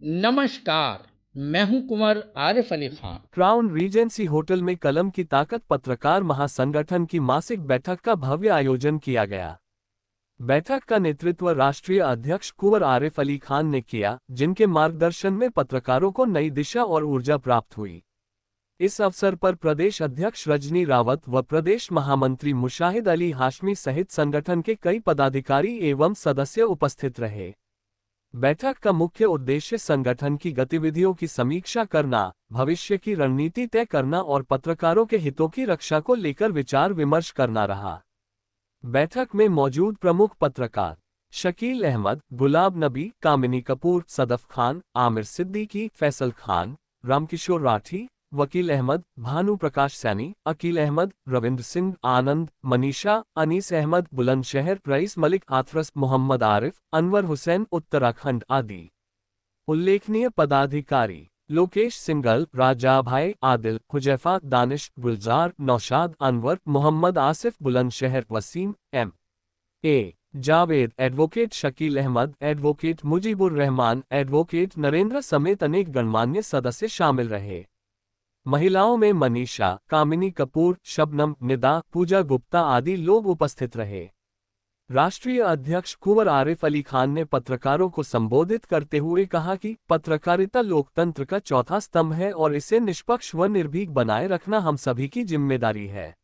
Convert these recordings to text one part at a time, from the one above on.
नमस्कार, मैं हूं Kunwar Arif Ali Khan. Crown Regency hotel में कलम की ताकत पत्रकार महासंगठन की मासिक बैठक का भव्य आयोजन किया गया। बैठक का नेतृत्व राष्ट्रीय अध्यक्ष कुंवर आरिफ अली खान ने किया, जिनके मार्गदर्शन में पत्रकारों को नई दिशा और ऊर्जा प्राप्त हुई। इस अवसर पर प्रदेश अध्यक्ष रजनी रावत व प्रदेश महामंत्री मुशाहिद अली हाशमी सहित संगठन के कई पदाधिकारी एवं सदस्य उपस्थित रहे। बैठक का मुख्य उद्देश्य संगठन की गतिविधियों की समीक्षा करना, भविष्य की रणनीति तय करना और पत्रकारों के हितों की रक्षा को लेकर विचार विमर्श करना रहा। बैठक में मौजूद प्रमुख पत्रकार शकील अहमद, गुलाब नबी, कामिनी कपूर, सदफ खान, आमिर सिद्दीकी, फैसल खान, रामकिशोर राठी, वकील अहमद, भानु प्रकाश सैनी, अकील अहमद, रविंद्र सिंह, आनंद, मनीषा, अनीस अहमद, बुलंदशहर, रईस मलिक, हाथरस, मोहम्मद आरिफ, अनवर हुसैन, उत्तराखंड आदि उल्लेखनीय पदाधिकारी लोकेश सिंगल, राजा भाई, Adil, Huzaifa, Danish, Gulzar, Naushad, Anwar, Mohammad Asif, Bulandshahr, Waseem, M.A. Javed, advocate Shakeel Ahmed, advocate Mujibur Rahman, advocate Narendra समेत अनेक गणमान्य सदस्य शामिल रहे। महिलाओं में मनीषा, कामिनी कपूर, शबनम, निदा, पूजा गुप्ता आदि लोग उपस्थित रहे। राष्ट्रीय अध्यक्ष कुंवर आरिफ अली खान ने पत्रकारों को संबोधित करते हुए कहा कि पत्रकारिता लोकतंत्र का चौथा स्तंभ है और इसे निष्पक्ष व निर्भीक बनाए रखना हम सभी की जिम्मेदारी है।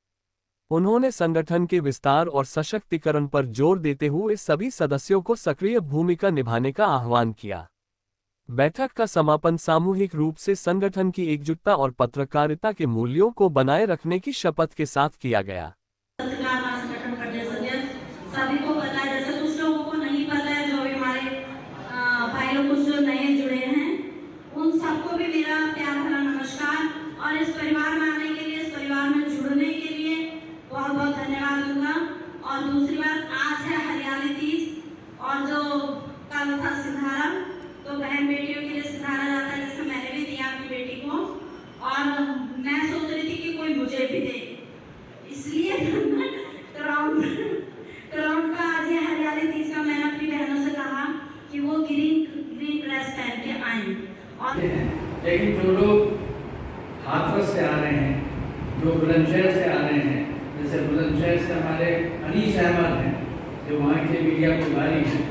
उन्होंने संगठन के विस्तार और सशक्तिकरण पर जोर देते हुए सभी सदस्यों को सक्रिय भूमिका निभाने का आह्वान किया। बैठक का समापन सामूहिक रूप से संगठन की एकजुटता और पत्रकारिता के मूल्यों को बनाए रखने की शपथ के साथ किया गया। सभी को पता है, जैसे कुछ लोगों को नहीं पता है, जो हमारे भाई लोग कुछ जो नए जुड़े हैं, उन सबको भी मेरा प्यार भरा नमस्कार और इस परिवार में आने के लिए, इस परिवार में जुड़ने के लिए बहुत बहुत धन्यवाद दूंगा। और दूसरी बात, आज है हरियाली तीज और जो कल था सिंधारा, तो बहन बेटियों के लिए सिंधारा जाता है, जिसमें मैंने भी दिया अपनी बेटी को, और मैं सोच रही थी कि कोई मुझे भी दे, इसलिए क्राउन का आज ये हरियाली तीज का मैंने अपनी बहनों से कहा कि वो ग्रीन ड्रेस पहन के आए। और लेकिन जो लोग हाथरस से आ रहे हैं, जो बुलंदशहर से आ रहे हैं, जैसे बुलंदशहर से हमारे अनीस अहमद हैं, जो वहाँ के मीडिया प्रभारी हैं,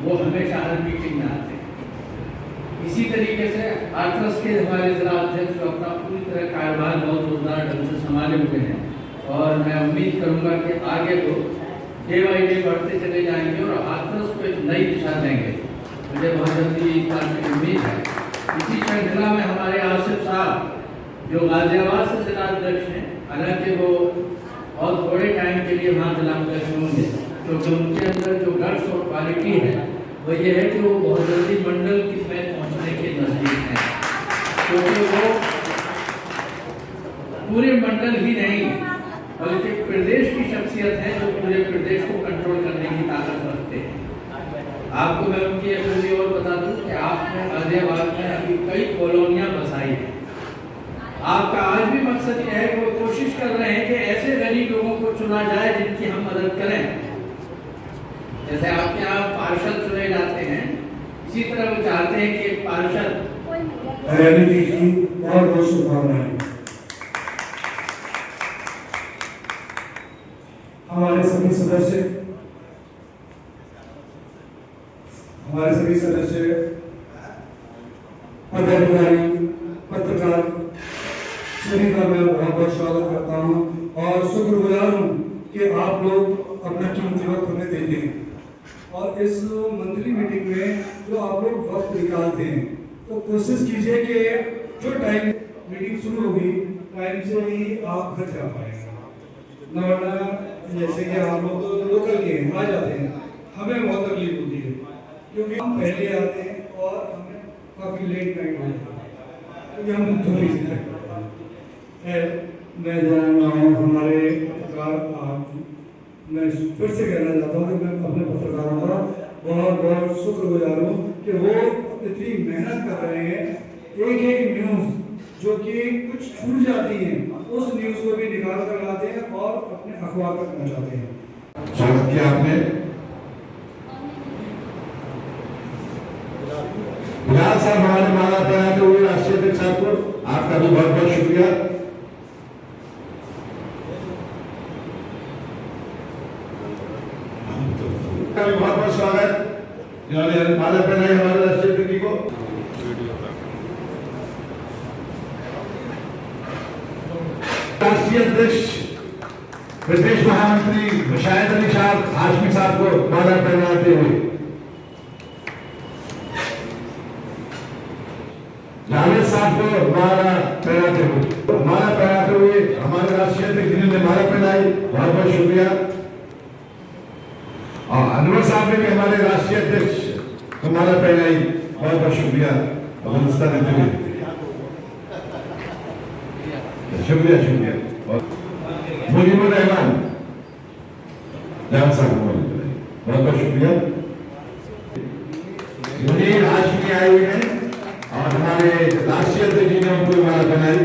वो हमेशा हर मीटिंग में आते हैं। इसी तरीके से हाथरस के हमारे जिला अध्यक्ष जो अपना पूरी तरह कारोबार बहुत जोरदार ढंग से संभाले हुए हैं, और मैं उम्मीद करूँगा कि आगे तो डे बाई डे बढ़ते चले जाएंगे और हाथरस को एक नई दिशा देंगे। मुझे बहुत जल्दी इस बात की उम्मीद है। इसी श्रृंखला में हमारे आसिफ साहब जो गाजियाबाद से जिला अध्यक्ष हैं, हालांकि वो बहुत थोड़े टाइम के लिए वहाँ जिला अध्यक्ष होंगे, क्योंकि उनके अंदर जो गट्स और क्वालिटी है वो ये है कि वो बहुत जल्दी मंडल की में पहुँचने के नजदीक हैं, क्योंकि वो पूरे मंडल ही नहीं बल्कि प्रदेश की शख्सियत है जो पूरे प्रदेश को कंट्रोल करने की ताकत रखते हैं। आपको मैं उनकी एक और बता दूं कि आपने गाजियाबाद में अभी कई कॉलोनियां बसाई हैं। आपका आज भी मकसद यह है कि वो कोशिश कर रहे हैं कि ऐसे गरीब लोगों को चुना जाए जिनकी हम मदद करें। जैसे आपके यहाँ पार्षद चुने जाते हैं, इसी तरह वो चाहते हैं कि एक पार्षद बहुत शुभकामनाएं। हमारे सभी सदस्य पदाधिकारी, पत्रकार सभी का मैं बहुत बहुत स्वागत करता हूँ और शुक्रगुजार हूँ कि आप लोग अपना कीमती वक्त हमें देते हैं। और इस मंथली मीटिंग में जो आप लोग वक्त निकालते हैं, तो कोशिश कीजिए कि जो टाइम मीटिंग शुरू होगी टाइम से ही आप घर जा पाएंगे। जैसे कि हम लोग लोकल के आ जाते हैं, हमें बहुत तकलीफ होती है क्योंकि हम पहले आते हैं और हमें काफ़ी लेट नाइट हो जाता है, क्योंकि हम थोड़ी सी मैं जानना हूँ हमारे पत्रकार, मैं फिर से कहना चाहता हूँ कि मैं अपने पत्रकारों का बहुत बहुत शुक्रगुजार हूँ कि वो इतनी मेहनत कर रहे हैं। एक एक न्यूज़ जो कि कुछ छूट जाती है, उस न्यूज़ को भी निकाल कर लाते हैं और अपने अखबार तक पहुँचाते हैं। स्वागत किया आपने। बिलाल साहब हमारे माला पहनाते हुए राष्ट्रीय अध्यक्ष साहब को आपका भी बहुत बहुत शुक्रिया। का भी बहुत बहुत स्वागत, जिन्होंने माला पहनाई हमारे राष्ट्रीय अध्यक्ष को। राष्ट्रीय अध्यक्ष प्रदेश महामंत्री मुशाहिद अली साहब हाशमी साहब को माला पहनाते हुए, जावेद साहब को माला पहनाते हुए हमारे राष्ट्रीय अध्यक्ष जिन्होंने माला पहनाई, बहुत बहुत शुक्रिया। और अनवर साहब ने भी हमारे राष्ट्रीय अध्यक्ष को माला पहनाई, बहुत बहुत शुक्रिया। शुक्रिया। मुजीबुर रहमान जावेद साहब को बहुत बहुत शुक्रिया। मुनीर हाशमी आए हुए हैं और हमारे राष्ट्रीय अध्यक्ष जी ने उनको माला पहनाई।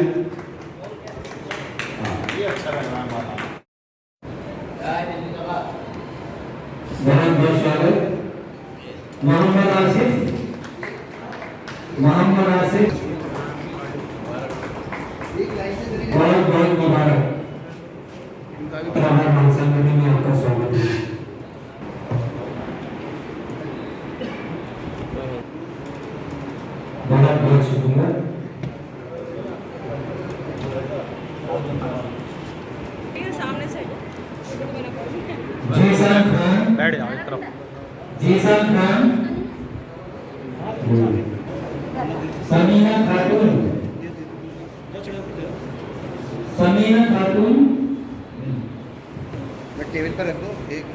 बहुत बहुत स्वागत। मोहम्मद आसिफ बहुत बहुत मुबारक। महासंगठन में आपका स्वागत है। बहुत बहुत शुक्रिया। जीसान खान, समीना खातून टेबल पर रख दो एक।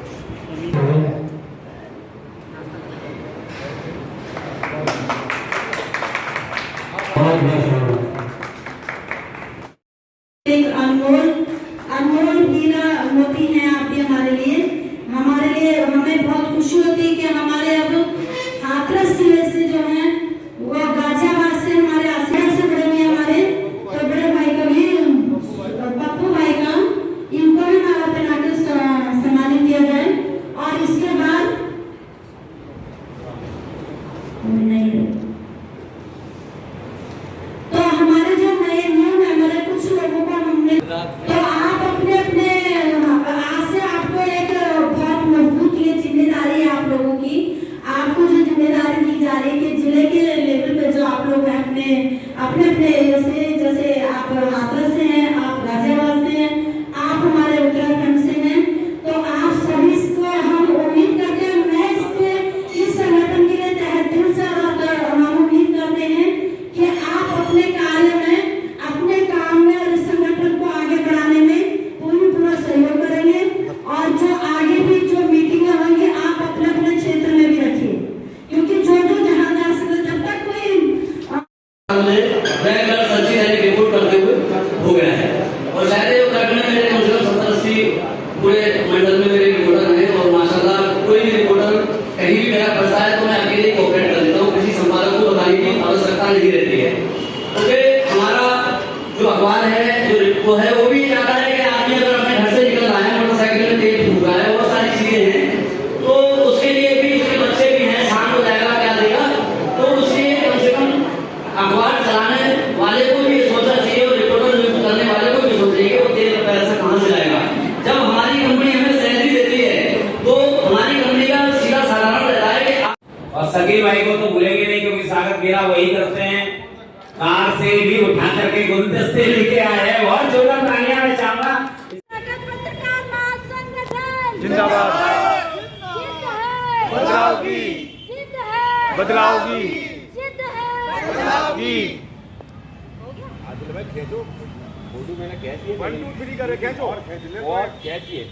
एक अनमोल हीरा मोती हैं आप भी हमारे लिए हमें बहुत खुशी होती है कि हमारे अब हाथरस जिले से जो है वो गाजियाबाद से हमारे आसिया से बड़े हुए हमारे तो बड़े भाई का भी पप्पू भाई का इनको भी माला पहना के सम्मानित किया जाए। और इसके बाद तो हमारे जो नए न्यू मेंबर है, कुछ लोगों को हमने तो आप अपने आज से आपको एक बहुत मजबूत ये जिम्मेदारी है आप लोगों की। आपको जो जिम्मेदारी दी जा रही है कि जिले के लेवल पे जो आप लोग हैं अपने से, जैसे आप हाथरस से हैं, आप गाजियाबाद से हैं, आप हमारे उत्तराखंड से हैं, तो आप सभी को हम उम्मीद करते हैं, मैं इस संगठन के लिए तहे दिल से हम उम्मीद करते हैं कि आप अपने कार्य में, अपने काम में और इस संगठन को आगे बढ़ाने में पूरा सहयोग करेंगे। और जो आगे भी जो मीटिंगें होंगी आप अपने क्षेत्र में भी रखिए, क्योंकि जो जहाँ जा सकते जब तक कोई रिपोर्ट करते हुए हो गया है। और शायद उत्तराखंड में मेरे कम से कम 70-80 पूरे मंडल में मेरे रिपोर्टर हैं और माशाल्लाह कोई भी रिपोर्टर कहीं भी मेरा फंसा है तो मैं अकेले ही कोऑपरेट कर देता हूँ, किसी संपादक को बताने की आवश्यकता नहीं रहती है। क्योंकि हमारा जो अखबार है वो है वो भी चाहता है कि आदमी अगर अपने घर से निकल रहा है, मोटरसाइकिल में तेल फूक रहा है, बहुत सारी चीजें हैं, तो उसके लिए भी उसके बच्चे भी हैं, शाम को जाएगा क्या देगा, तो उसके कम से कम अखबार चलाने वाले को भी सोचना चाहिए और रिपोर्टर करने वाले को भी सोचना चाहिए वो तेल का पैसा कहाँ से लाएगा। जब हमारी कंपनी हमें सैलरी देती है तो हमारी कंपनी का सीधा साधारण रहता है कि और सकील भाई को तो भूलेंगे नहीं क्योंकि स्वागत मेरा वही करते हैं। कार से भी उठा करके गुलदस्ते लेके आए हैं, बहुत जोरदार तालियां मैं चाहूंगा। पत्रकार महासंगठन जिंदाबाद। बदलाव की आदिल भाई खींचो फोटो, मैंने खींची 1 2 3 करे खींचो और खींच ले और खींचिए।